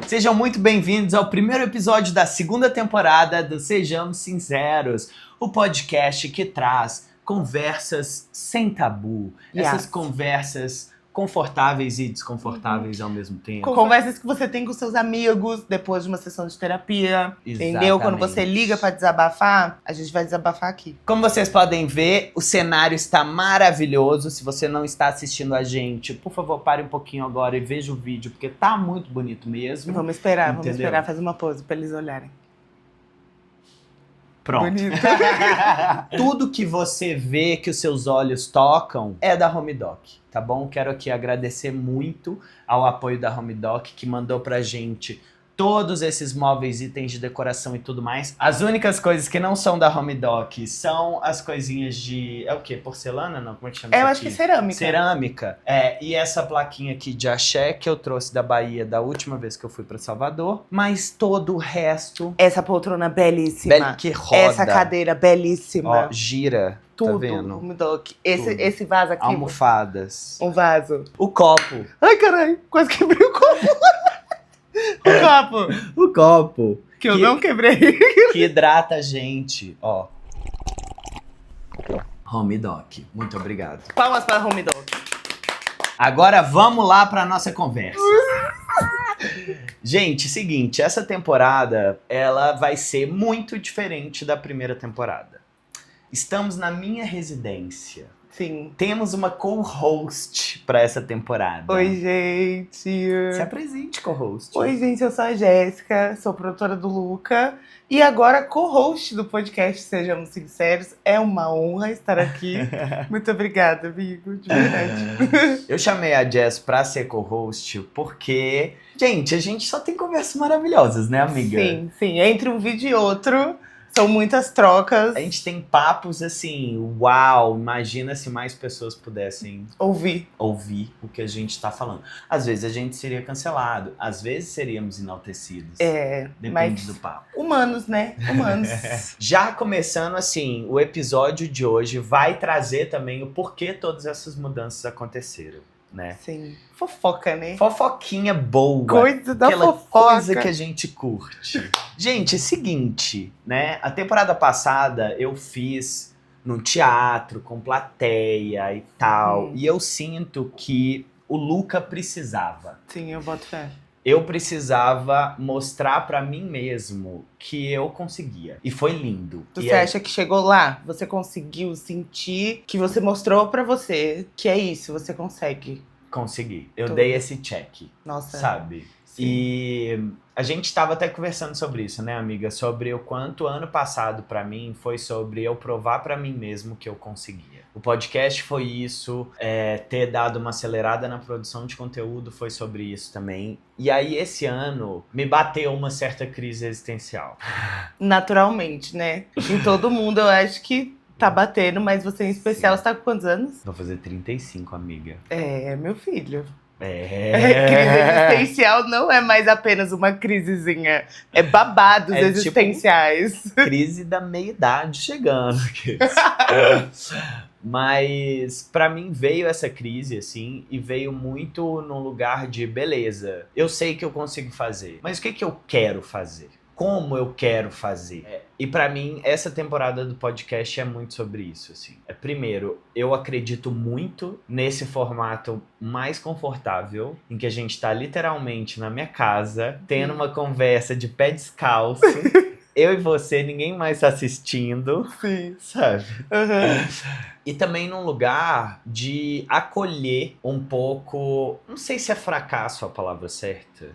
Sejam muito bem-vindos ao primeiro episódio da segunda temporada do Sejamos Sinceros, o podcast que traz conversas sem tabu, essas conversas confortáveis e desconfortáveis ao mesmo tempo. Conversas que você tem com seus amigos depois de uma sessão de terapia, entendeu? Quando você liga pra desabafar, a gente vai desabafar aqui. Como vocês podem ver, o cenário está maravilhoso. Se você não está assistindo a gente, por favor, pare um pouquinho agora e veja o vídeo, porque tá muito bonito mesmo. Vamos esperar fazer uma pose pra eles olharem. Pronto. Tudo que você vê, que os seus olhos tocam, é da HomeDoc, tá bom? Quero aqui agradecer muito ao apoio da HomeDoc, que mandou pra gente todos esses móveis, itens de decoração e tudo mais. As únicas coisas que não são da HomeDoc são as coisinhas de... É o quê? Porcelana? Não, como é que chama isso Eu aqui? acho que cerâmica. Cerâmica. E essa plaquinha aqui de axé que eu trouxe da Bahia da última vez que eu fui pra Salvador. Mas todo o resto... Essa poltrona belíssima. Que roda. Essa cadeira belíssima. Ó, gira. Tudo, tá vendo? HomeDoc. Esse vaso aqui. Almofadas. Um vaso. O copo. Ai, caralho. Quase quebrei o copo. O copo. O copo. Que eu não quebrei. Que hidrata a gente. Ó. HomeDoc. Muito obrigado. Palmas para HomeDoc. Agora vamos lá para nossa conversa. Gente, seguinte, essa temporada ela vai ser muito diferente da primeira temporada. Estamos na minha residência. Sim. Temos uma co-host para essa temporada. Oi, gente. Se apresente, co-host. Oi, gente, eu sou a Jéssica, sou produtora do Luca e agora co-host do podcast Sejamos Sinceros. É uma honra estar aqui. Muito obrigada, amigo, de verdade. Eu chamei a Jess pra ser co-host porque, gente, a gente só tem conversas maravilhosas, né, amiga? Sim, sim. Entre um vídeo e outro, são muitas trocas. A gente tem papos assim, uau, imagina se mais pessoas pudessem ouvir o que a gente tá falando. Às vezes a gente seria cancelado, às vezes seríamos enaltecidos. Depende do papo. Humanos, né? Humanos. Já começando assim, o episódio de hoje vai trazer também o porquê todas essas mudanças aconteceram, né? Sim. Fofoca, né? Fofoquinha boa. Coisa da aquela fofoca. coisa que a gente curte. Gente, é seguinte, né? A temporada passada eu fiz num teatro, com plateia e tal. E eu sinto que o Luca precisava. Sim, eu boto fé. Eu precisava mostrar pra mim mesmo que eu conseguia. E foi lindo. Você acha que chegou lá? Você conseguiu sentir que você mostrou pra você que é isso, você consegue? Consegui. Eu dei esse check. Nossa. Sabe? Sim. E a gente tava até conversando sobre isso, né, amiga? Sobre o quanto ano passado pra mim foi sobre eu provar pra mim mesmo que eu conseguia. O podcast foi isso, ter dado uma acelerada na produção de conteúdo foi sobre isso também. E aí esse ano me bateu uma certa crise existencial. Naturalmente, né? Em todo mundo eu acho que tá batendo, mas você em especial, Você tá com quantos anos? Vou fazer 35, amiga. Meu filho. Crise existencial não é mais apenas uma crisezinha. É babados existenciais. Tipo, crise da meia-idade chegando. Mas pra mim veio essa crise, assim, e veio muito num lugar de beleza. Eu sei que eu consigo fazer, mas o que eu quero fazer? Como eu quero fazer? E pra mim, essa temporada do podcast é muito sobre isso, assim. Primeiro, eu acredito muito nesse formato mais confortável, em que a gente tá literalmente na minha casa, tendo uma conversa de pé descalço. Eu e você, ninguém mais tá assistindo. Sim. Sabe? E também num lugar de acolher um pouco... Não sei se é fracasso a palavra certa.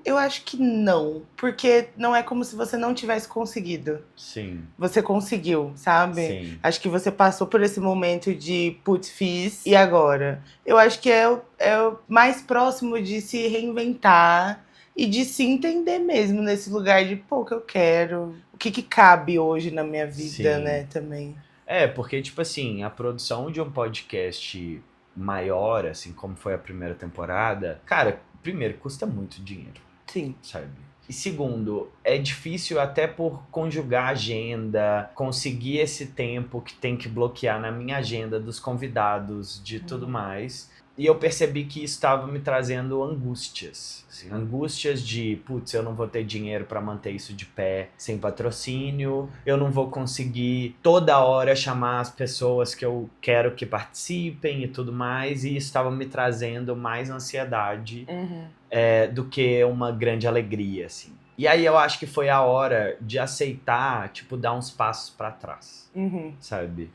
Eu acho que não. Porque não é como se você não tivesse conseguido. Sim. Você conseguiu, sabe? Sim. Acho que você passou por esse momento de putz, fiz, e agora? Eu acho que é o mais próximo de se reinventar e de se entender mesmo nesse lugar de, pô, o que eu quero, o que cabe hoje na minha vida, Sim. né, também. Porque, tipo assim, a produção de um podcast maior, assim, como foi a primeira temporada, cara, primeiro, custa muito dinheiro. Sim. Sabe? E segundo, é difícil até por conjugar a agenda, conseguir esse tempo que tem que bloquear na minha agenda dos convidados, de tudo mais. E eu percebi que isso estava me trazendo angústias. Assim, angústias de, putz, eu não vou ter dinheiro para manter isso de pé sem patrocínio. Eu não vou conseguir toda hora chamar as pessoas que eu quero que participem e tudo mais. E isso estava me trazendo mais ansiedade do que uma grande alegria, assim. E aí eu acho que foi a hora de aceitar, tipo, dar uns passos para trás. Sabe?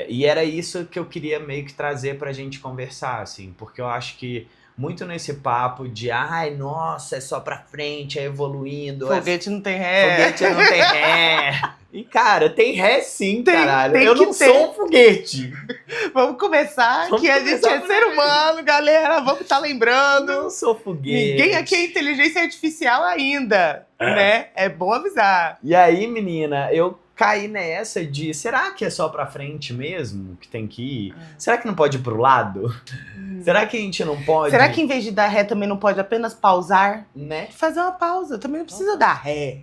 E era isso que eu queria meio que trazer pra gente conversar, assim, porque eu acho que muito nesse papo de, ai, nossa, é só pra frente, é evoluindo. Foguete não tem ré. Foguete não tem ré. E, cara, tem ré sim, caralho. Tem eu que não ter. sou um foguete. Vamos começar, que a gente é ser humano, galera. Vamos estar lembrando. Eu não sou foguete. Ninguém aqui é inteligência artificial ainda, né? É bom avisar. E aí, menina, eu caí nessa de, será que é só pra frente mesmo que tem que ir? Será que não pode ir pro lado? Será que a gente não pode... Será que em vez de dar ré também não pode apenas pausar? Né? Fazer uma pausa, também não precisa dar ré.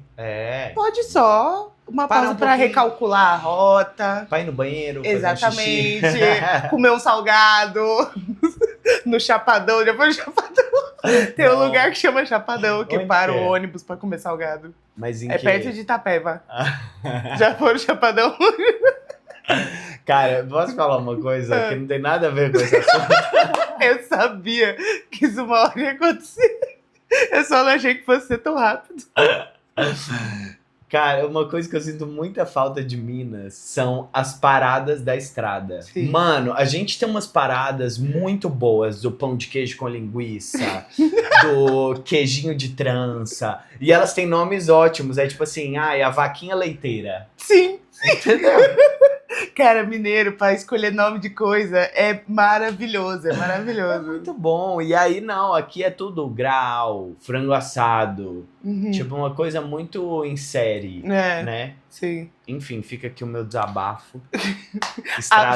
Pode só uma pausa pra recalcular a rota. Pra ir no banheiro, Exatamente. fazer um xixi. Comer um salgado no Chapadão, depois do Chapadão. Tem um lugar que chama Chapadão, que para o ônibus pra comer salgado. Mas em perto de Itapeva. Já foram no Chapadão? Cara, posso falar uma coisa que não tem nada a ver com esse assunto? Eu sabia que isso uma hora ia acontecer. Eu só não achei que fosse ser tão rápido. Cara, uma coisa que eu sinto muita falta de Minas são as paradas da estrada. Sim. Mano, a gente tem umas paradas muito boas do pão de queijo com linguiça, do queijinho de trança. E elas têm nomes ótimos. É tipo assim, a vaquinha leiteira. Sim. Entendeu? Cara, mineiro, pra escolher nome de coisa, é maravilhoso, é É maravilhoso. muito bom. E aí, não, aqui é tudo grau, frango assado. Tipo, uma coisa muito em série, né? Sim. Enfim, fica aqui o meu desabafo.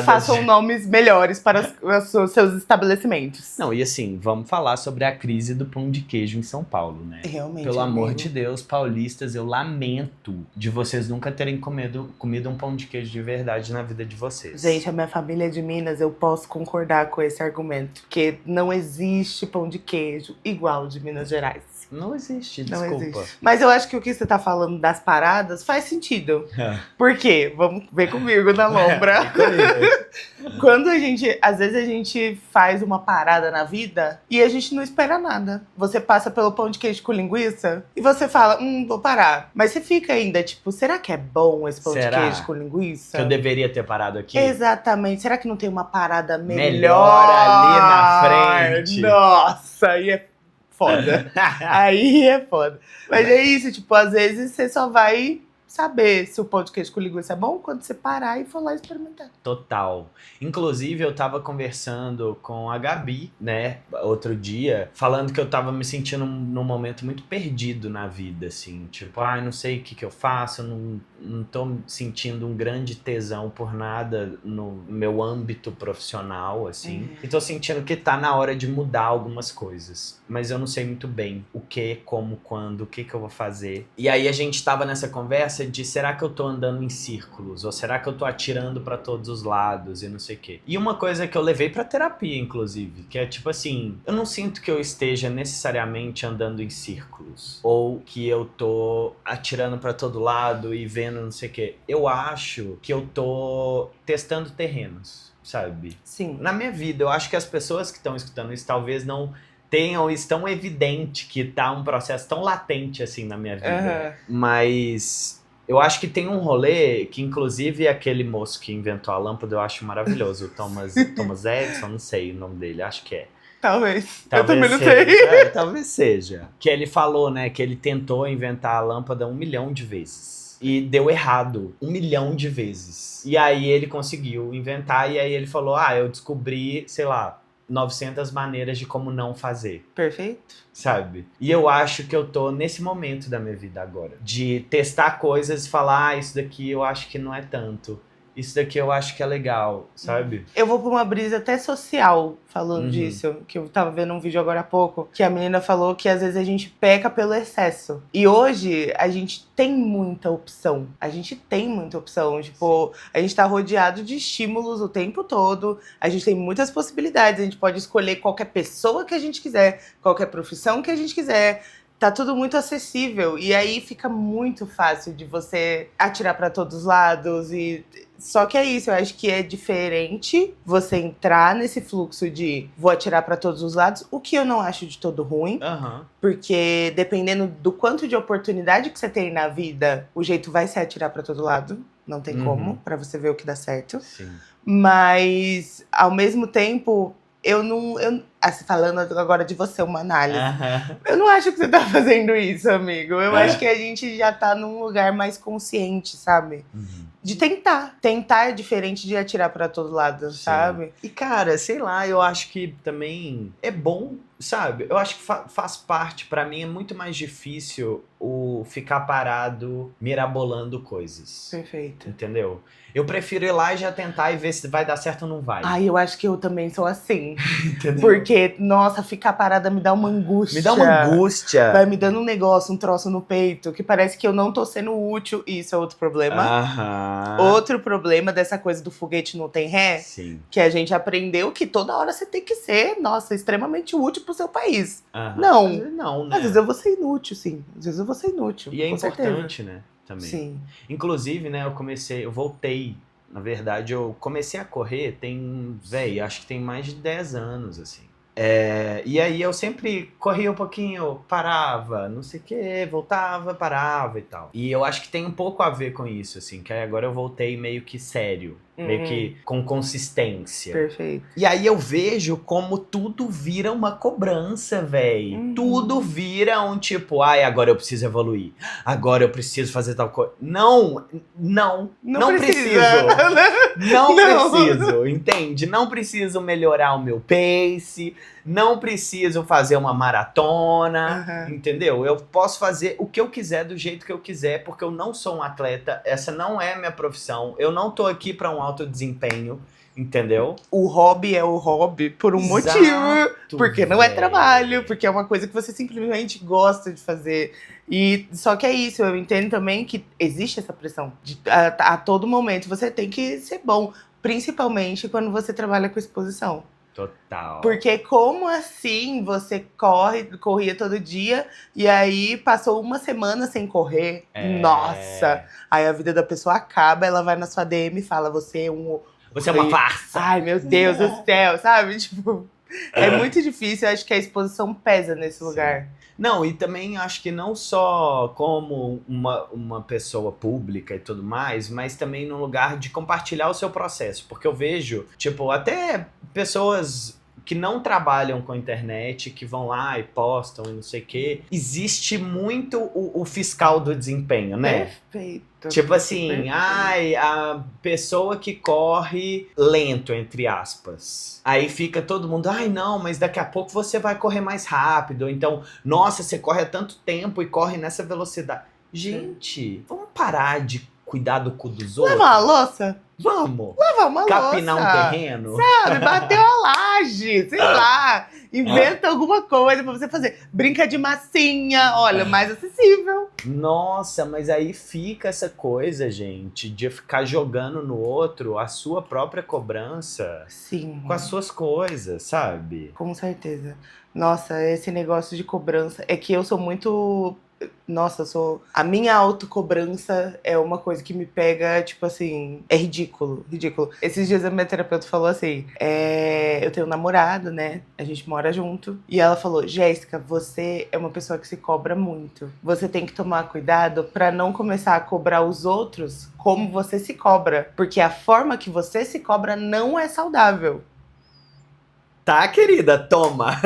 Façam nomes melhores para os seus estabelecimentos. Não, e assim, vamos falar sobre a crise do pão de queijo em São Paulo, né? Realmente. Pelo amor de Deus, paulistas, eu lamento de vocês nunca terem comido um pão de queijo de verdade na vida de vocês. Gente, a minha família é de Minas, eu posso concordar com esse argumento. Porque não existe pão de queijo igual de Minas Gerais. Não existe, Não desculpa. existe. Mas eu acho que o que você tá falando das paradas faz sentido. Por quê? Vamos ver comigo na lombra. Quando às vezes a gente faz uma parada na vida e a gente não espera nada. Você passa pelo pão de queijo com linguiça e você fala, vou parar. Mas você fica ainda, tipo, será que é bom esse pão de queijo com linguiça? Que eu deveria ter parado aqui? Exatamente. Será que não tem uma parada melhor ali na frente? Nossa, aí é foda. Aí é foda. Mas é isso, tipo, às vezes você só vai saber se o pão de queijo com linguiça é bom quando você parar e for lá experimentar. Total. Inclusive, eu tava conversando com a Gabi, né, outro dia, falando que eu tava me sentindo num momento muito perdido na vida, assim. Tipo, não sei o que eu faço, eu não tô sentindo um grande tesão por nada no meu âmbito profissional, assim. E tô sentindo que tá na hora de mudar algumas coisas. Mas eu não sei muito bem o que, como, quando, o que eu vou fazer. E aí a gente tava nessa conversa de será que eu tô andando em círculos? Ou será que eu tô atirando pra todos os lados e não sei o quê? E uma coisa que eu levei pra terapia, inclusive, que é tipo assim, eu não sinto que eu esteja necessariamente andando em círculos. Ou que eu tô atirando pra todo lado e vendo não sei o quê. Eu acho que eu tô testando terrenos, sabe? Sim. Na minha vida, eu acho que as pessoas que estão escutando isso talvez não tenham isso tão evidente, que tá um processo tão latente assim na minha vida. Mas eu acho que tem um rolê que, inclusive, aquele moço que inventou a lâmpada, eu acho maravilhoso. O Thomas Edison, não sei o nome dele, acho que é. Talvez. Eu também não seja. sei. Talvez seja. Que ele falou, né, que ele tentou inventar a lâmpada 1 milhão de vezes. E deu errado 1 milhão de vezes. E aí ele conseguiu inventar, e aí ele falou, eu descobri, sei lá, 900 maneiras de como não fazer. Perfeito. Sabe? E eu acho que eu tô nesse momento da minha vida agora. De testar coisas e falar, isso daqui eu acho que não é tanto. isso daqui eu acho que é legal, sabe? Eu vou pra uma brisa até social falando disso, que eu tava vendo um vídeo agora há pouco, que a menina falou que às vezes a gente peca pelo excesso. E hoje a gente tem muita opção. A gente tem muita opção. Tipo, a gente tá rodeado de estímulos o tempo todo. A gente tem muitas possibilidades. A gente pode escolher qualquer pessoa que a gente quiser, qualquer profissão que a gente quiser. Tá tudo muito acessível. E aí fica muito fácil de você atirar pra todos os lados. Só que é isso, eu acho que é diferente você entrar nesse fluxo de vou atirar pra todos os lados, o que eu não acho de todo ruim. Porque dependendo do quanto de oportunidade que você tem na vida, o jeito vai ser atirar pra todo lado. Não tem como, pra você ver o que dá certo. Sim. Mas, ao mesmo tempo, falando agora de você, uma análise. Eu não acho que você tá fazendo isso, amigo. Eu acho que a gente já tá num lugar mais consciente, sabe? De tentar. Tentar é diferente de atirar pra todo lado, sabe? E, cara, sei lá, eu acho que também é bom, sabe? Eu acho que faz parte, pra mim, é muito mais difícil o ficar parado mirabolando coisas. Perfeito. Entendeu? Eu prefiro ir lá e já tentar e ver se vai dar certo ou não vai. Ai, eu acho que eu também sou assim. Entendeu? Porque, nossa, ficar parada me dá uma angústia. Me dá uma angústia. Vai me dando um negócio, um troço no peito, que parece que eu não tô sendo útil. E isso é outro problema. Outro problema dessa coisa do foguete não tem ré. Sim. Que a gente aprendeu que toda hora você tem que ser, nossa, extremamente útil pro seu país. Não. Às vezes não, né? Às vezes eu vou ser inútil, sim. Às vezes eu vou ser inútil. E é com importante, certeza. né? Também. Sim. Inclusive, né, eu voltei. Na verdade, eu comecei a correr acho que tem mais de 10 anos, assim. E aí eu sempre corria um pouquinho, parava, não sei o que, voltava, parava e tal. E eu acho que tem um pouco a ver com isso, assim, que aí agora eu voltei meio que sério. Meio que com consistência. Perfeito. E aí eu vejo como tudo vira uma cobrança, véi. Tudo vira um tipo, agora eu preciso evoluir. Agora eu preciso fazer tal coisa. Não preciso. Não preciso, entende? Não preciso melhorar o meu pace. Não preciso fazer uma maratona, entendeu? Eu posso fazer o que eu quiser do jeito que eu quiser, porque eu não sou um atleta, essa não é a minha profissão, eu não tô aqui pra um alto desempenho, entendeu? O hobby é o hobby por um motivo, porque não é trabalho, porque é uma coisa que você simplesmente gosta de fazer. E só que é isso, eu entendo também que existe essa pressão. A todo momento você tem que ser bom, principalmente quando você trabalha com exposição. Total. Porque como assim você corria todo dia e aí passou uma semana sem correr? Nossa! Aí a vida da pessoa acaba, ela vai na sua DM e fala, você é uma farsa! Ai, meu Deus do céu, sabe? Tipo, é muito difícil, eu acho que a exposição pesa nesse lugar. Não, e também acho que não só como uma pessoa pública e tudo mais, mas também no lugar de compartilhar o seu processo. Porque eu vejo, tipo, até pessoas que não trabalham com internet, que vão lá e postam e não sei o quê. Existe muito o fiscal do desempenho, né? Perfeito. Tipo assim, a pessoa que corre lento, entre aspas. Aí fica todo mundo, não, mas daqui a pouco você vai correr mais rápido. Então, nossa, você corre há tanto tempo e corre nessa velocidade. Gente, vamos parar de cuidar do cu dos outros? Lavar a louça? Vamos. Lavar uma Capinar louça. um terreno? Sabe, bater uma laje, sei lá. Inventa alguma coisa pra você fazer. Brinca de massinha, olha, mais acessível. Nossa, mas aí fica essa coisa, gente, de ficar jogando no outro a sua própria cobrança. Sim. Com as suas coisas, sabe? Com certeza. Nossa, esse negócio de cobrança é que eu sou muito... Nossa, a minha autocobrança é uma coisa que me pega, tipo assim, é ridículo. Esses dias a minha terapeuta falou assim, eu tenho um namorado, né, a gente mora junto, e ela falou, Jéssica, você é uma pessoa que se cobra muito. Você tem que tomar cuidado pra não começar a cobrar os outros como você se cobra, porque a forma que você se cobra não é saudável. Tá, querida, toma.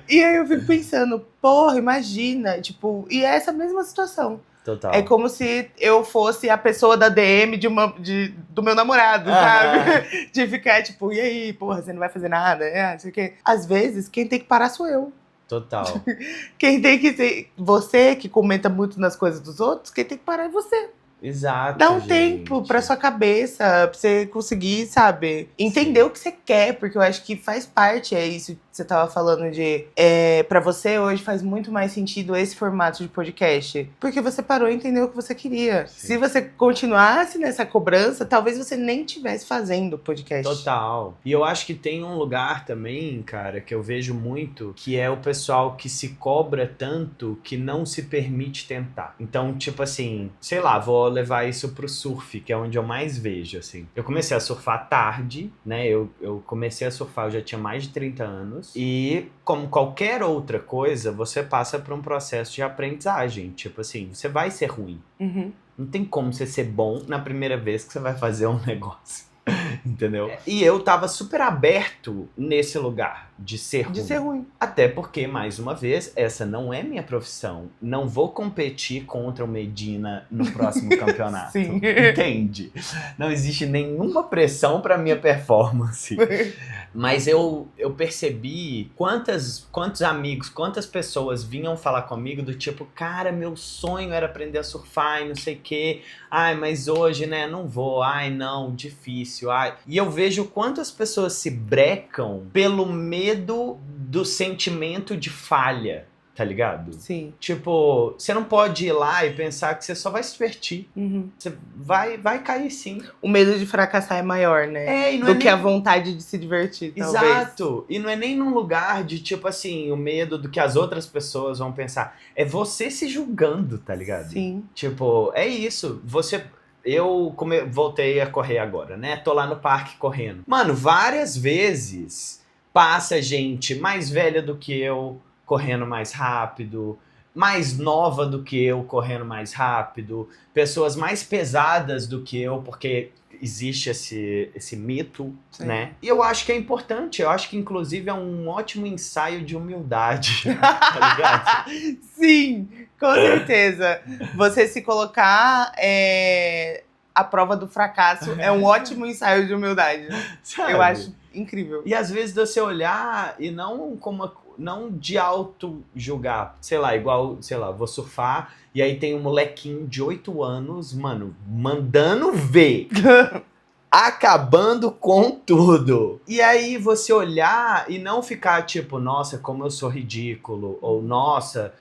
E aí eu fico pensando, porra, imagina, tipo, e é essa mesma situação. Total. É como se eu fosse a pessoa da DM do meu namorado, sabe? De ficar tipo, e aí, porra, você não vai fazer nada? Não sei o quê. Às vezes, quem tem que parar sou eu. Total. Quem tem que ser... Você que comenta muito nas coisas dos outros, quem tem que parar é você. Exato, Dá um gente. tempo pra sua cabeça, pra você conseguir, sabe, entender Sim. o que você quer, porque eu acho que faz parte, é isso que você tava falando de... pra você hoje faz muito mais sentido esse formato de podcast, porque você parou e entendeu o que você queria. Sim. Se você continuasse nessa cobrança, talvez você nem estivesse fazendo podcast. Total. E eu acho que tem um lugar também, cara, que eu vejo muito, que é o pessoal que se cobra tanto que não se permite tentar. Então, tipo assim, sei lá, vou levar isso pro surf, que é onde eu mais vejo, assim. Eu comecei a surfar tarde, né? Eu comecei a surfar, eu já tinha mais de 30 anos. E, como qualquer outra coisa, você passa por um processo de aprendizagem. Tipo assim, você vai ser ruim. Uhum. Não tem como você ser bom na primeira vez que você vai fazer um negócio. Entendeu? E eu tava super aberto nesse lugar de ser ruim. De ser ruim. Até porque, mais uma vez, essa não é minha profissão. Não vou competir contra o Medina no próximo campeonato. Sim. Entende? Não existe nenhuma pressão pra minha performance. Mas eu percebi quantos amigos, quantas pessoas vinham falar comigo do tipo, cara, meu sonho era aprender a surfar e não sei o quê. Ai, mas hoje, né, não vou. Ai, não, difícil. Ai. E eu vejo quantas pessoas se brecam pelo medo do sentimento de falha, tá ligado? Sim. Tipo, você não pode ir lá e pensar que você só vai se divertir. Uhum. Você vai cair sim. O medo de fracassar é maior, né? E não Do é que nem... a vontade de se divertir, talvez. Exato. E não é nem num lugar de, tipo assim, o medo do que as outras pessoas vão pensar. É você se julgando, tá ligado? Sim. Tipo, é isso. Eu voltei a correr agora, né? Tô lá no parque correndo. Mano, várias vezes passa gente mais velha do que eu correndo mais rápido, mais nova do que eu correndo mais rápido, pessoas mais pesadas do que eu, porque existe esse mito, Sim. né? E eu acho que é importante, eu acho que inclusive é um ótimo ensaio de humildade, tá ligado? Sim, com certeza. Você se colocar à prova do fracasso é um ótimo ensaio de humildade. Sabe? Eu acho incrível. E às vezes você olhar e não de auto-julgar. Sei lá, igual, sei lá, vou surfar e aí tem um molequinho de 8 anos, mano, mandando ver. Acabando com tudo. E aí você olhar e não ficar tipo, nossa, como eu sou ridículo. Ou, nossa,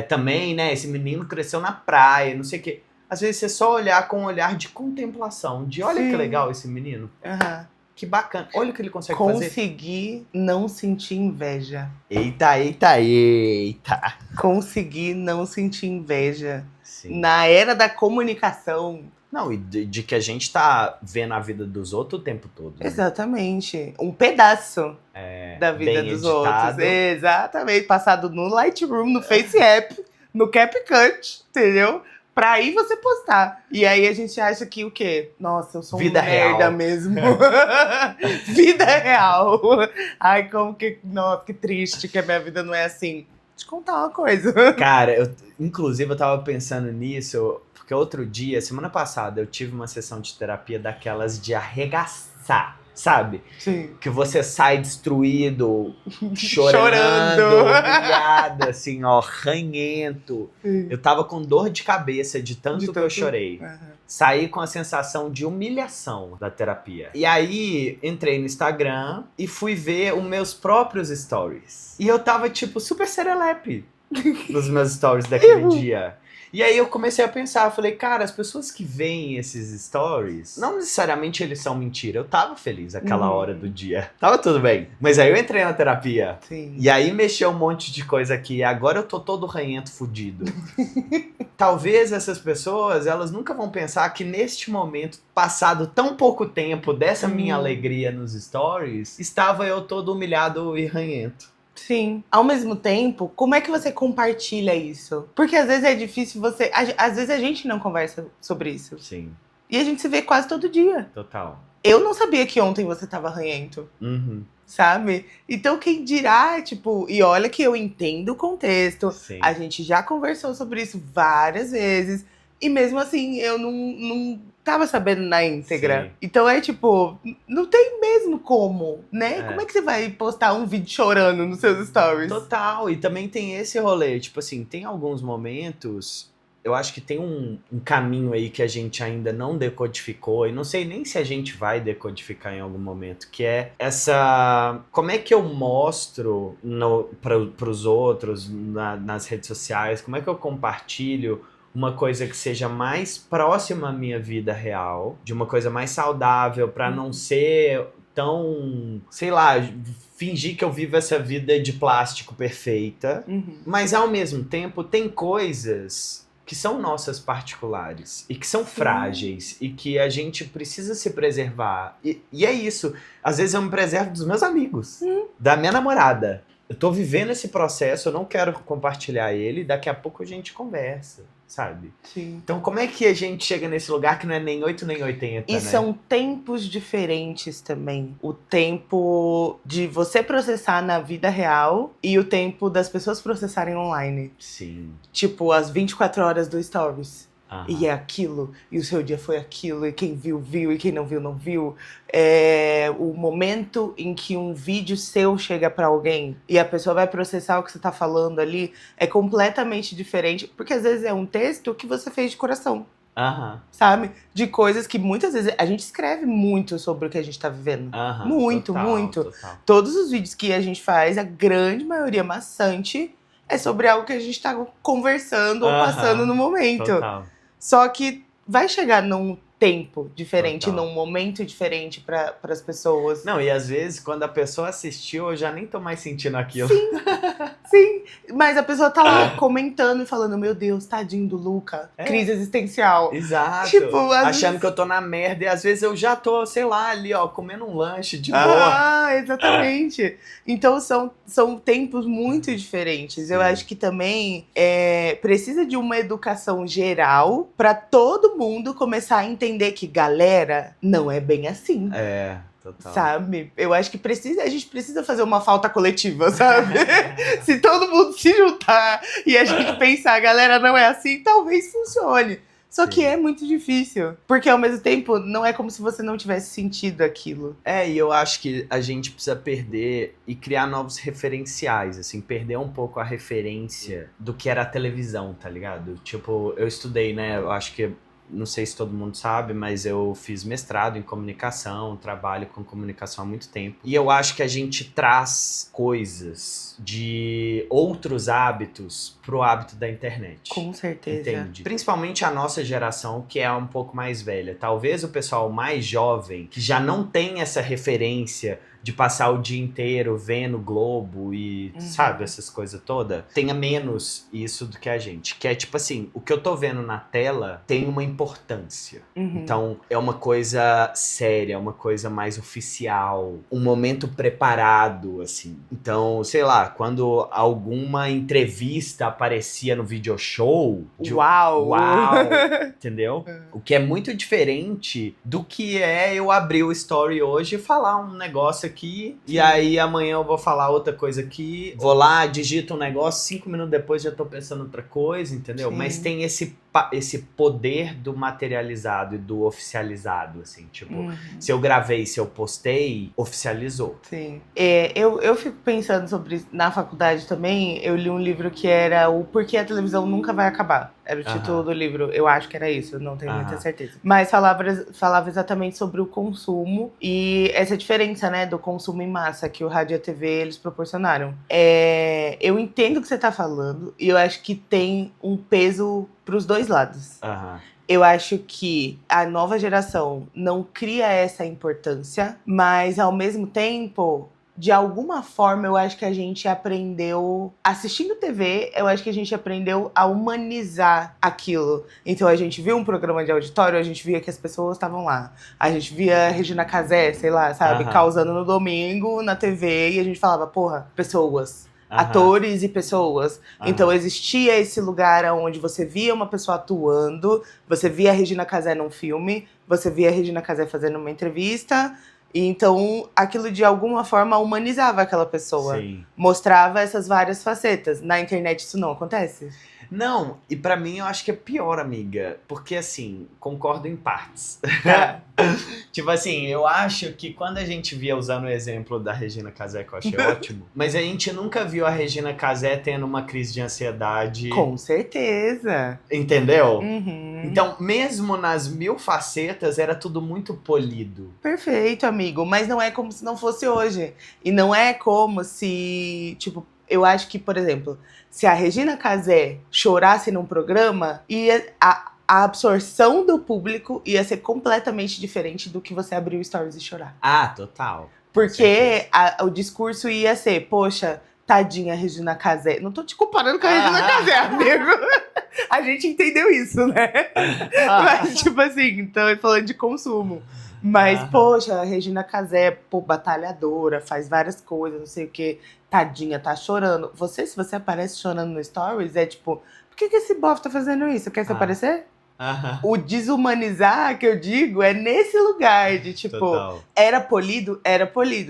também, né, esse menino cresceu na praia, não sei o quê. Às vezes você só olhar com um olhar de contemplação. De olha Sim. que legal esse menino. Uhum. Que bacana. Olha o que ele consegue fazer. Conseguir não sentir inveja. Eita, eita, eita. Conseguir não sentir inveja. Sim. Na era da comunicação. Não, e de que a gente tá vendo a vida dos outros o tempo todo. Né? Exatamente. Um pedaço da vida bem dos editado. outros. Exatamente. Passado no Lightroom, no Face App, no CapCut, entendeu? Pra aí você postar. E aí a gente acha que o quê? Nossa, eu sou Vida um merda real. mesmo. Vida real. Ai, como que... Nossa, que triste que a minha vida não é assim. Vou te contar uma coisa. Cara, inclusive eu tava pensando nisso, porque outro dia, semana passada, eu tive uma sessão de terapia daquelas de arregaçar, sabe? Sim. Que você sai destruído, chorando, humilhado, assim, ó, ranhento. Sim. Eu tava com dor de cabeça de tanto que eu chorei. Uhum. Saí com a sensação de humilhação da terapia. E aí, entrei no Instagram e fui ver os meus próprios stories. E eu tava, tipo, super serelepe nos meus stories daquele dia. E aí eu comecei a pensar, falei, cara, as pessoas que veem esses stories, não necessariamente eles são mentira. Eu tava feliz aquela hora do dia. Tava tudo bem. Mas aí eu entrei na terapia. Sim. E aí mexeu um monte de coisa aqui. Agora eu tô todo ranhento, fudido. Talvez essas pessoas, elas nunca vão pensar que neste momento, passado tão pouco tempo dessa minha alegria nos stories, estava eu todo humilhado e ranhento. Sim. Ao mesmo tempo, como é que você compartilha isso? Porque às vezes é difícil você... Às vezes a gente não conversa sobre isso. Sim. E a gente se vê quase todo dia. Total. Eu não sabia que ontem você tava ranhento. Uhum. Sabe? Então quem dirá, tipo... E olha que eu entendo o contexto. Sim. A gente já conversou sobre isso várias vezes. E mesmo assim, eu não tava sabendo na íntegra. Sim. Então é tipo, não tem mesmo como, né? Como é que você vai postar um vídeo chorando nos seus stories? Total, e também tem esse rolê, tipo assim, tem alguns momentos eu acho que tem um caminho aí que a gente ainda não decodificou, e não sei nem se a gente vai decodificar em algum momento, que é essa... Como é que eu mostro pros outros nas redes sociais, como é que eu compartilho uma coisa que seja mais próxima à minha vida real, de uma coisa mais saudável, pra não ser tão, sei lá, fingir que eu vivo essa vida de plástico perfeita, mas ao mesmo tempo tem coisas que são nossas particulares e que são frágeis e que a gente precisa se preservar. E é isso. Às vezes eu me preservo dos meus amigos, da minha namorada. Eu tô vivendo esse processo, eu não quero compartilhar ele, daqui a pouco a gente conversa, sabe? Sim. Então como é que a gente chega nesse lugar que não é nem 8 nem 80, E né? são tempos diferentes também. O tempo de você processar na vida real e o tempo das pessoas processarem online. Sim. Tipo, as 24 horas do Stories. Aham. E é aquilo, e o seu dia foi aquilo, e quem viu, viu, e quem não viu, não viu. O momento em que um vídeo seu chega pra alguém e a pessoa vai processar o que você tá falando ali é completamente diferente, porque às vezes é um texto que você fez de coração, Aham. sabe? De coisas que muitas vezes a gente escreve muito sobre o que a gente tá vivendo. Aham. Muito, Total, muito. total. Todos os vídeos que a gente faz, a grande maioria maçante, é sobre algo que a gente tá conversando ou Aham. passando no momento. Total. Só que vai chegar num tempo diferente, Total. num momento diferente para as pessoas. Não, e às vezes, quando a pessoa assistiu, eu já nem tô mais sentindo aquilo. Sim, mas a pessoa tá lá comentando e falando, meu Deus, tadinho do Luca, crise existencial. Exato. Tipo, às achando vezes- que eu tô na merda. E às vezes eu já tô, sei lá, ali, ó, comendo um lanche de boa. Ah, exatamente. Então são tempos muito diferentes. Eu Sim. acho que também precisa de uma educação geral para todo mundo começar a entender que, galera, não é bem assim. É, total. Sabe? Eu acho que a gente precisa fazer uma falta coletiva, sabe? Se todo mundo se juntar e a gente pensar, galera, não é assim, talvez funcione. Só que Sim. é muito difícil. Porque ao mesmo tempo, não é como se você não tivesse sentido aquilo. E eu acho que a gente precisa perder e criar novos referenciais, assim, perder um pouco a referência do que era a televisão, tá ligado? Tipo, eu estudei, né, eu acho que, não sei se todo mundo sabe, mas eu fiz mestrado em comunicação, trabalho com comunicação há muito tempo. E eu acho que a gente traz coisas de outros hábitos pro hábito da internet. Com certeza. Entende? Principalmente a nossa geração, que é um pouco mais velha. Talvez o pessoal mais jovem, que já não tem essa referência de passar o dia inteiro vendo Globo e, sabe, essas coisas todas, tenha menos isso do que a gente. Que é tipo assim, o que eu tô vendo na tela tem uma importância. Então, é uma coisa séria, uma coisa mais oficial, um momento preparado, assim. Então, sei lá, quando alguma entrevista aparecia no video show... Uau! Entendeu? O que é muito diferente do que é eu abrir o story hoje e falar um negócio aqui, e aí amanhã eu vou falar outra coisa aqui, vou lá, digito um negócio, 5 minutos depois já tô pensando outra coisa, entendeu? Sim. Mas tem esse poder do materializado e do oficializado, assim, tipo, se eu gravei, se eu postei, oficializou. Sim. Eu fico pensando sobre isso. Na faculdade também, eu li um livro que era o Porquê a Televisão Nunca Vai Acabar. Era o título do livro. Eu acho que era isso, eu não tenho muita certeza. Mas falava exatamente sobre o consumo e essa diferença, né, do consumo em massa que o rádio e a TV eles proporcionaram. Eu entendo o que você tá falando e eu acho que tem um peso pros dois lados. Eu acho que a nova geração não cria essa importância, mas ao mesmo tempo, de alguma forma, eu acho que a gente aprendeu, assistindo TV, eu acho que a gente aprendeu a humanizar aquilo. Então a gente viu um programa de auditório, a gente via que as pessoas estavam lá. A gente via Regina Casé, sei lá, sabe, causando no domingo na TV e a gente falava, porra, pessoas. Atores e pessoas. Então existia esse lugar onde você via uma pessoa atuando, você via a Regina Casé num filme, você via a Regina Casé fazendo uma entrevista, e então aquilo de alguma forma humanizava aquela pessoa. Sim. Mostrava essas várias facetas. Na internet isso não acontece? Não, e pra mim eu acho que é pior, amiga. Porque assim, concordo em partes. Tá. Tipo assim, eu acho que quando a gente via usando o exemplo da Regina Casé, que eu achei ótimo, mas a gente nunca viu a Regina Casé tendo uma crise de ansiedade. Com certeza. Entendeu? Uhum. Então, mesmo nas 1000 facetas, era tudo muito polido. Perfeito, amigo. Mas não é como se não fosse hoje. E não é como se, tipo, eu acho que, por exemplo, se a Regina Casé chorasse num programa, a absorção do público ia ser completamente diferente do que você abrir o Stories e chorar. Ah, total. Porque o discurso ia ser, poxa, tadinha Regina Casé. Não tô te comparando com a Regina Casé, amigo. A gente entendeu isso, né? Mas, tipo assim, então falando de consumo. Mas, poxa, a Regina Casé, pô, batalhadora, faz várias coisas, não sei o quê. Tadinha, tá chorando. Se você aparece chorando no Stories, é tipo, por que esse bofe tá fazendo isso? Quer se aparecer? O desumanizar, que eu digo, é nesse lugar de, tipo, total. era polido.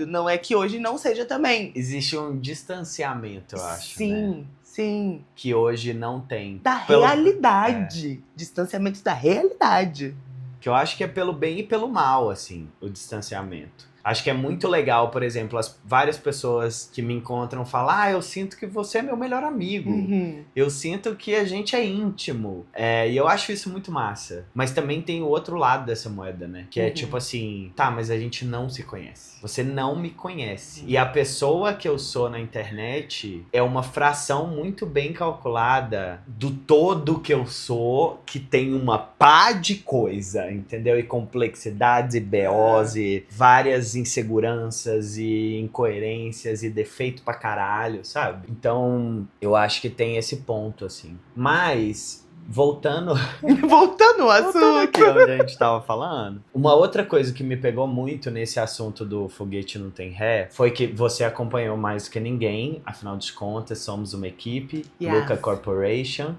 Não é que hoje não seja também. Existe um distanciamento, eu acho, Sim, né? Sim. Que hoje não tem. Da realidade. Distanciamento da realidade. Que eu acho que é pelo bem e pelo mal, assim, o distanciamento. Acho que é muito legal, por exemplo, várias pessoas que me encontram falam: eu sinto que você é meu melhor amigo. Uhum. Eu sinto que a gente é íntimo. E eu acho isso muito massa. Mas também tem o outro lado dessa moeda, né? Que é tipo assim, tá, mas a gente não se conhece. Você não me conhece. E a pessoa que eu sou na internet é uma fração muito bem calculada do todo que eu sou, que tem uma pá de coisa, entendeu? E complexidades e BOs e várias inseguranças e incoerências e defeito pra caralho, sabe? Então, eu acho que tem esse ponto, assim. Mas, voltando ao assunto. aqui onde a gente tava falando, uma outra coisa que me pegou muito nesse assunto do foguete não tem ré foi que você acompanhou mais do que ninguém, afinal de contas, somos uma equipe, Luca Corporation.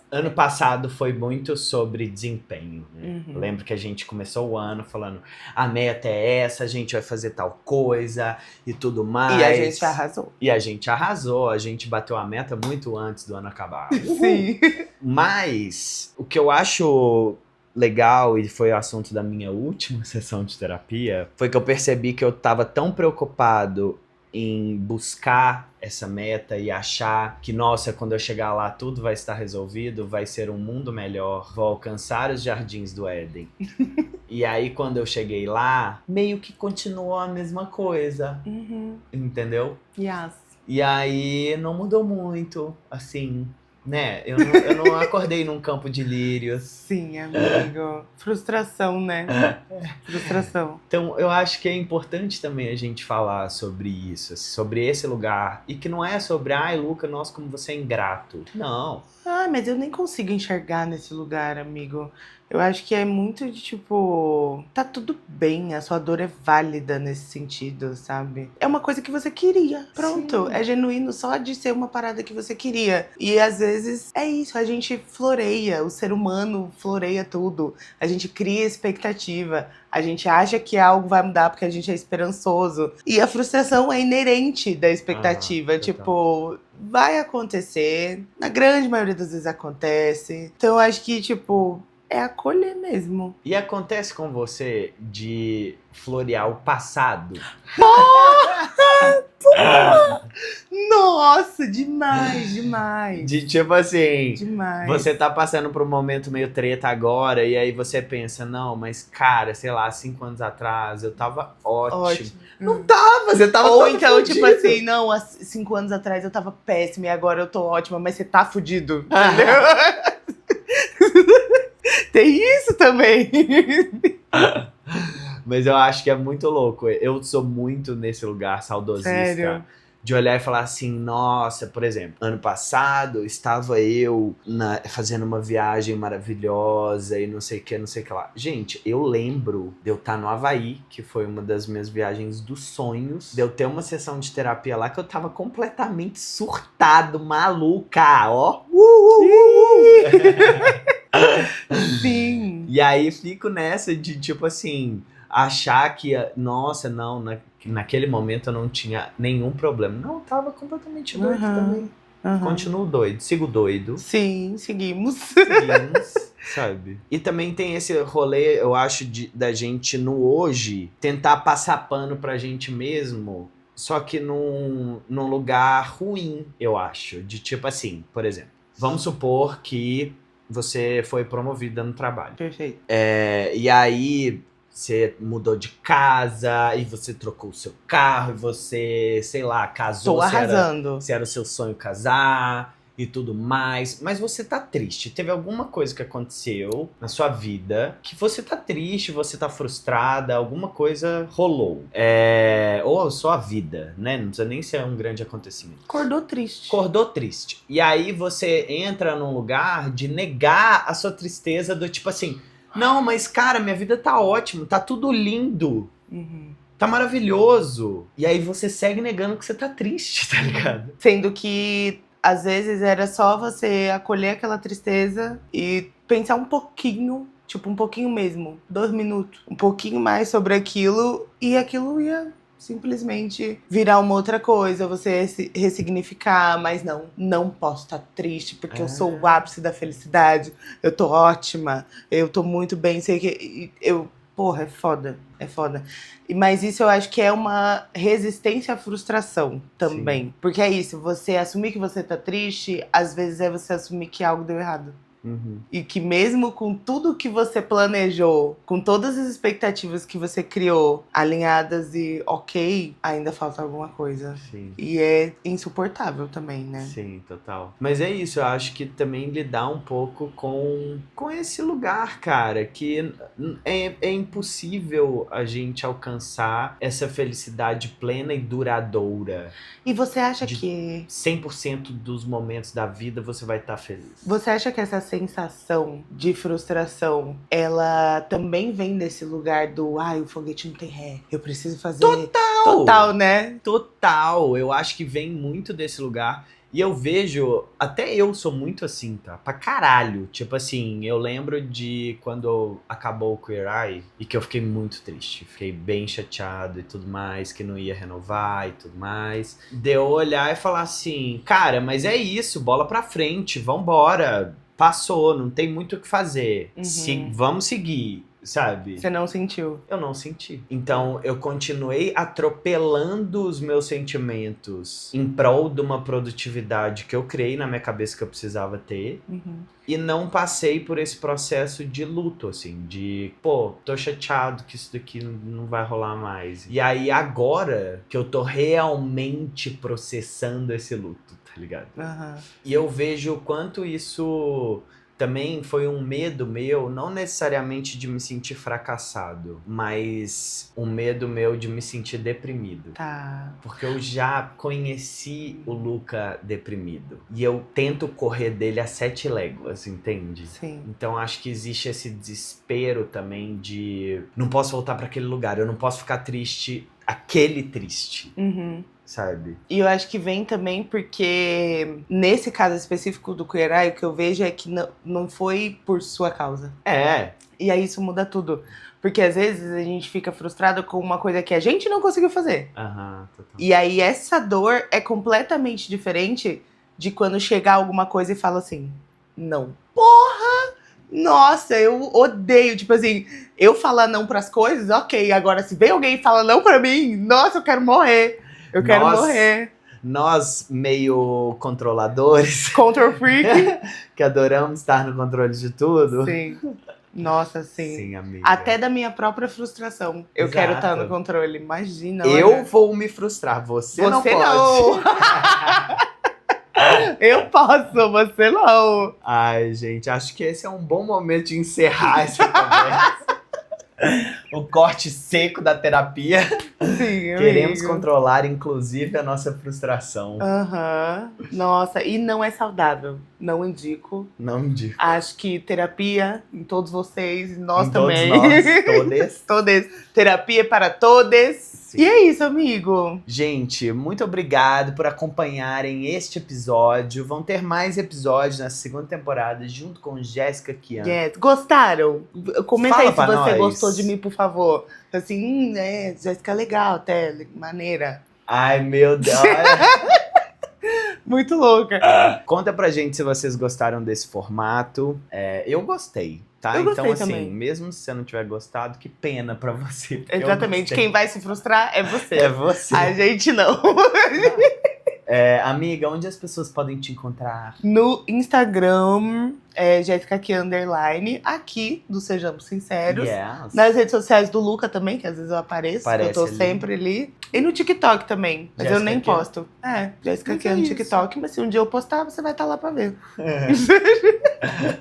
Ano passado foi muito sobre desempenho, né? Lembro que a gente começou o ano falando: a meta é essa, a gente vai fazer tal coisa e tudo mais. E a gente arrasou. A gente bateu a meta muito antes do ano acabar. Sim. Mas o que eu acho legal, e foi o assunto da minha última sessão de terapia, foi que eu percebi que eu tava tão preocupado em buscar essa meta e achar que, nossa, quando eu chegar lá tudo vai estar resolvido, vai ser um mundo melhor, vou alcançar os jardins do Éden. E aí, quando eu cheguei lá, meio que continuou a mesma coisa, entendeu? E aí, não mudou muito, assim, né? Eu não acordei num campo de lírios. Sim, amigo. Frustração, né? Frustração. Então, eu acho que é importante também a gente falar sobre isso, sobre esse lugar. E que não é sobre, Luca, nossa, como você é ingrato. Não. Mas eu nem consigo enxergar nesse lugar, amigo. Eu acho que é muito de tipo, tá tudo bem, a sua dor é válida nesse sentido, sabe? É uma coisa que você queria. Pronto, Sim. É genuíno só de ser uma parada que você queria. E às vezes é isso, a gente floreia, o ser humano floreia tudo. A gente cria expectativa, a gente acha que algo vai mudar porque a gente é esperançoso. E a frustração é inerente da expectativa, tipo, vai acontecer, na grande maioria das vezes acontece. Então eu acho que, tipo, é acolher mesmo. E acontece com você de florear o passado? Nossa, demais. De tipo assim, demais. Você tá passando por um momento meio treta agora, e aí você pensa, não, mas cara, sei lá, 5 anos atrás eu tava ótimo. Não tava, você tava Ou todo então, fudido. tipo assim, não, há 5 anos atrás eu tava péssima e agora eu tô ótima, mas você tá fudido, entendeu? Tem isso também. Mas eu acho que é muito louco. Eu sou muito nesse lugar saudosista. Sério? De olhar e falar assim, nossa, por exemplo, ano passado estava eu fazendo uma viagem maravilhosa e não sei o que lá. Gente, eu lembro de eu estar no Havaí, que foi uma das minhas viagens dos sonhos, de eu ter uma sessão de terapia lá que eu tava completamente surtado, maluca, ó. Sim. E aí fico nessa de, tipo assim, achar que, nossa, não, naquele momento eu não tinha nenhum problema. Não, eu tava completamente doido também. Aham. Continuo doido, sigo doido. Sim, seguimos. Seguimos, sabe? E também tem esse rolê, eu acho, da gente no hoje tentar passar pano pra gente mesmo, só que num lugar ruim, eu acho. De tipo assim, por exemplo, vamos supor que você foi promovida no trabalho. Perfeito. E aí você mudou de casa, e você trocou o seu carro, e você, sei lá, casou. Tô arrasando. Se era o seu sonho casar e tudo mais. Mas você tá triste. Teve alguma coisa que aconteceu na sua vida que você tá triste, você tá frustrada, alguma coisa rolou. Ou a sua vida, né? Não precisa nem ser um grande acontecimento. Acordou triste. Acordou triste. E aí você entra num lugar de negar a sua tristeza do tipo assim... Não, mas cara, minha vida tá ótima, tá tudo lindo, Uhum. tá maravilhoso. E aí você segue negando que você tá triste, tá ligado? Sendo que, às vezes, era só você acolher aquela tristeza e pensar um pouquinho, tipo, um pouquinho mesmo, 2 minutos, um pouquinho mais sobre aquilo, e aquilo ia simplesmente virar uma outra coisa, você ressignificar, mas não posso estar triste, porque eu sou o ápice da felicidade, eu tô ótima, eu tô muito bem, sei que porra, é foda. Mas isso eu acho que é uma resistência à frustração também. Sim. Porque é isso, você assumir que você tá triste, às vezes é você assumir que algo deu errado. Uhum. E que mesmo com tudo que você planejou, com todas as expectativas que você criou, alinhadas e ok, ainda falta alguma coisa. Sim. E é insuportável também, né? Sim, total. Mas é isso, eu acho que também lidar um pouco com esse lugar, cara, que é impossível a gente alcançar essa felicidade plena e duradoura. E você acha De que... 100% dos momentos da vida você vai estar feliz. Você acha que essa sensação de frustração, ela também vem desse lugar do o foguete não tem ré, eu preciso fazer... Total, né? Total, eu acho que vem muito desse lugar. E eu vejo, até eu sou muito assim, tá? Pra caralho. Tipo assim, eu lembro de quando acabou o Queer Eye e que eu fiquei muito triste. Fiquei bem chateado e tudo mais, que não ia renovar e tudo mais. De eu olhar e falar assim, cara, mas é isso, bola pra frente, vambora. Passou, não tem muito o que fazer. Uhum. Vamos seguir. Sabe? Você não sentiu. Eu não senti. Então, eu continuei atropelando os meus sentimentos em prol de uma produtividade que eu criei na minha cabeça que eu precisava ter. Uhum. E não passei por esse processo de luto, assim, de, pô, tô chateado que isso daqui não vai rolar mais. E aí, agora que eu tô realmente processando esse luto, tá ligado? Uhum. E eu vejo o quanto isso... Também foi um medo meu, não necessariamente de me sentir fracassado, mas um medo meu de me sentir deprimido. Tá. Porque eu já conheci o Luca deprimido. E eu tento correr dele a 7 léguas, entende? Sim. Então acho que existe esse desespero também de... Não posso voltar para aquele lugar, eu não posso ficar triste, aquele triste. Uhum. Sabe? E eu acho que vem também porque, nesse caso específico do Queer Eye, o que eu vejo é que não foi por sua causa. E aí isso muda tudo. Porque às vezes a gente fica frustrado com uma coisa que a gente não conseguiu fazer. Total. E aí essa dor é completamente diferente de quando chegar alguma coisa e fala assim, não. Porra! Nossa, eu odeio. Tipo assim, eu falar não pras coisas, ok. Agora, se vem alguém e fala não pra mim, nossa, eu quero morrer. Eu quero morrer. Nós, meio controladores, Control freak. que adoramos estar no controle de tudo. Sim. Nossa, sim. Sim, amiga. Até da minha própria frustração. Eu Exato. quero estar no controle. Imagina. Eu olha. vou me frustrar. Você não pode. Não. Eu posso, você não. Ai, gente, acho que esse é um bom momento de encerrar essa conversa. O corte seco da terapia. Sim, Queremos amigo. controlar, inclusive, a nossa frustração. Aham. Nossa, e não é saudável. Não indico. Não digo. Acho que terapia em todos vocês, nós Em também. todos nós, todes. Todes. Terapia para todes. Sim. E é isso, amigo. Gente, muito obrigado por acompanharem este episódio. Vão ter mais episódios na segunda temporada, junto com Jéssica Kian. Yes. Gostaram? Comenta Fala aí se pra você nós. gostou de mim, por favor. Assim, Jéssica, legal, até, maneira. Ai, meu Deus. Muito louca. Conta pra gente se vocês gostaram desse formato. Eu gostei, tá? Eu gostei então, assim, também. mesmo se você não tiver gostado, que pena pra você. porque eu Exatamente. gostei. Quem vai se frustrar é você. É você. A gente não. Amiga, onde as pessoas podem te encontrar? No Instagram, Jéssica aqui, _, aqui do Sejamos Sinceros. Yes. Nas redes sociais do Luca também, que às vezes eu apareço, Aparece eu tô ali. sempre ali. E no TikTok também, mas Jéssica eu nem aqui? posto. Jéssica Mas aqui é no isso. TikTok, mas se um dia eu postar, você vai estar lá pra ver.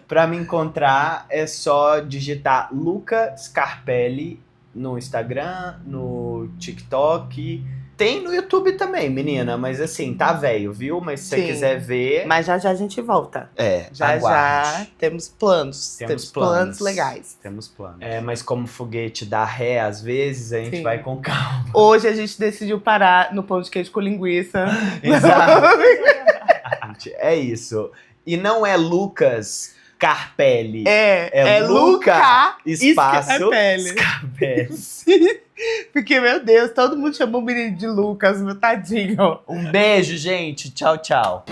Pra me encontrar, é só digitar Luca Scarpelli no Instagram, no TikTok. Tem no YouTube também, menina, mas assim, tá velho, viu? Mas se você Sim. quiser ver, Mas já já a gente volta. Já aguarde. temos planos. Temos planos legais. Temos planos. Mas como foguete dá ré às vezes, a gente Sim. vai com calma. Hoje a gente decidiu parar no pão de queijo com linguiça. Exato. Gente, é isso. E não é Lucas Carpelli. É Luca espaço Scarpelli. Scarpelli. Porque, meu Deus, todo mundo chamou o menino de Lucas, meu tadinho. Um beijo, gente. Tchau, tchau.